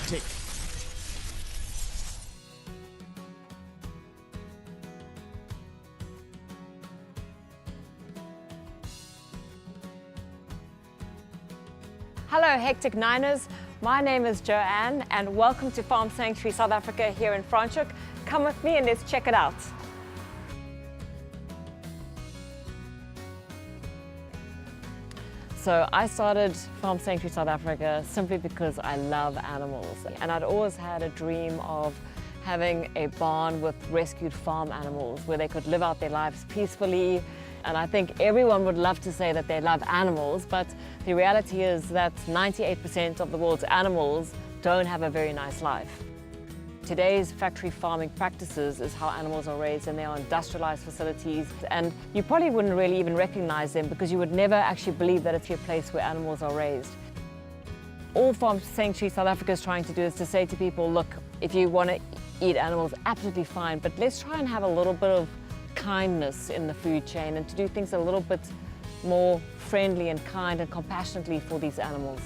hectic. Hello Hectic Niners, my name is Joanne and welcome to Farm Sanctuary South Africa here in Franschhoek. Come with me and let's check it out. So I started Farm Sanctuary South Africa simply because I love animals, and I'd always had a dream of having a barn with rescued farm animals where they could live out their lives peacefully. And I think everyone would love to say that they love animals, but the reality is that 98% of the world's animals don't have a very nice life. Today's factory farming practices is how animals are raised, and they are industrialized facilities, and you probably wouldn't really even recognize them because you would never actually believe that it's your place where animals are raised. All Farm Sanctuary South Africa is trying to do is to say to people, look, if you want to eat animals, absolutely fine, but let's try and have a little bit of kindness in the food chain and to do things a little bit more friendly and kind and compassionately for these animals.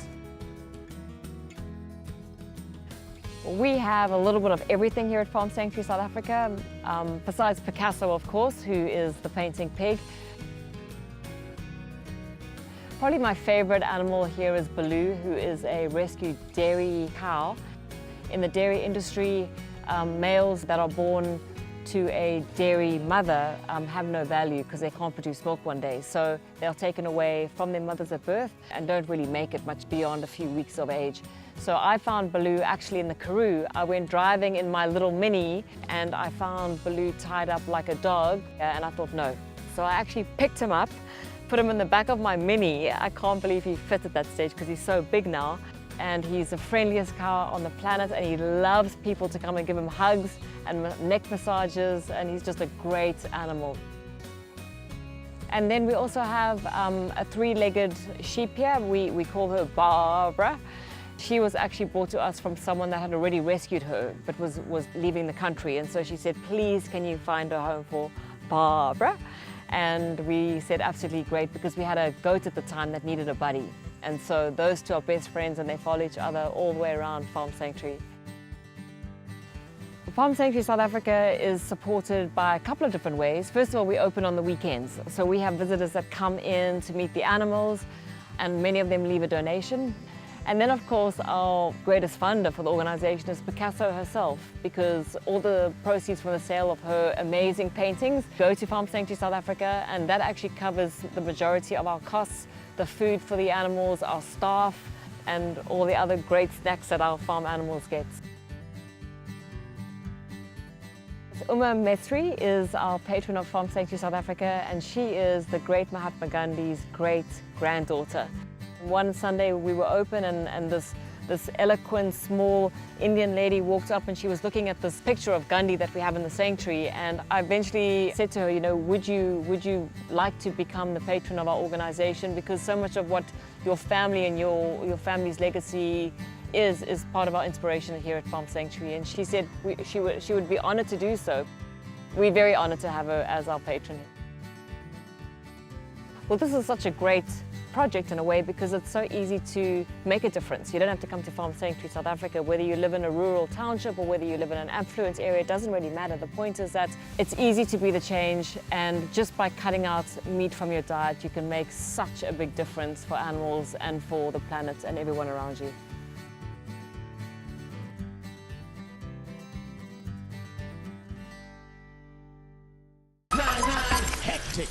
We have a little bit of everything here at Farm Sanctuary South Africa, besides Pigcasso, of course, who is the painting pig. Probably my favorite animal here is Baloo, who is a rescued dairy cow. In the dairy industry, males that are born to a dairy mother have no value because they can't produce milk one day. So they're taken away from their mothers at birth and don't really make it much beyond a few weeks of age. So I found Baloo actually in the Karoo. I went driving in my little Mini and I found Baloo tied up like a dog, and I thought no. So I actually picked him up, put him in the back of my Mini. I can't believe he fit at that stage because he's so big now. And he's the friendliest cow on the planet, and he loves people to come and give him hugs and neck massages, and he's just a great animal. And then we also have a three-legged sheep here. We call her Barbara. She was actually brought to us from someone that had already rescued her but was leaving the country, and so she said, please can you find a home for Barbara? And we said absolutely great, because we had a goat at the time that needed a buddy. And so those two are best friends and they follow each other all the way around Farm Sanctuary. Farm Sanctuary South Africa is supported by a couple of different ways. First of all, we open on the weekends. So we have visitors that come in to meet the animals, and many of them leave a donation. And then of course our greatest funder for the organization is Pigcasso herself, because all the proceeds from the sale of her amazing paintings go to Farm Sanctuary South Africa, and that actually covers the majority of our costs, the food for the animals, our staff, and all the other great snacks that our farm animals get. Uma Mesri is our patron of Farm Sanctuary South Africa, and she is the great Mahatma Gandhi's great-granddaughter. One Sunday we were open, and this eloquent, small Indian lady walked up, and she was looking at this picture of Gandhi that we have in the sanctuary, and I eventually said to her, you know, would you like to become the patron of our organization, because so much of what your family and your family's legacy is part of our inspiration here at Farm Sanctuary. And she said she would be honored to do so. We're very honored to have her as our patron. Well, this is such a great project in a way, because it's so easy to make a difference. You don't have to come to Farm Sanctuary South Africa. Whether you live in a rural township or whether you live in an affluent area, it doesn't really matter. The point is that it's easy to be the change, and just by cutting out meat from your diet, you can make such a big difference for animals and for the planet and everyone around you. Hectic.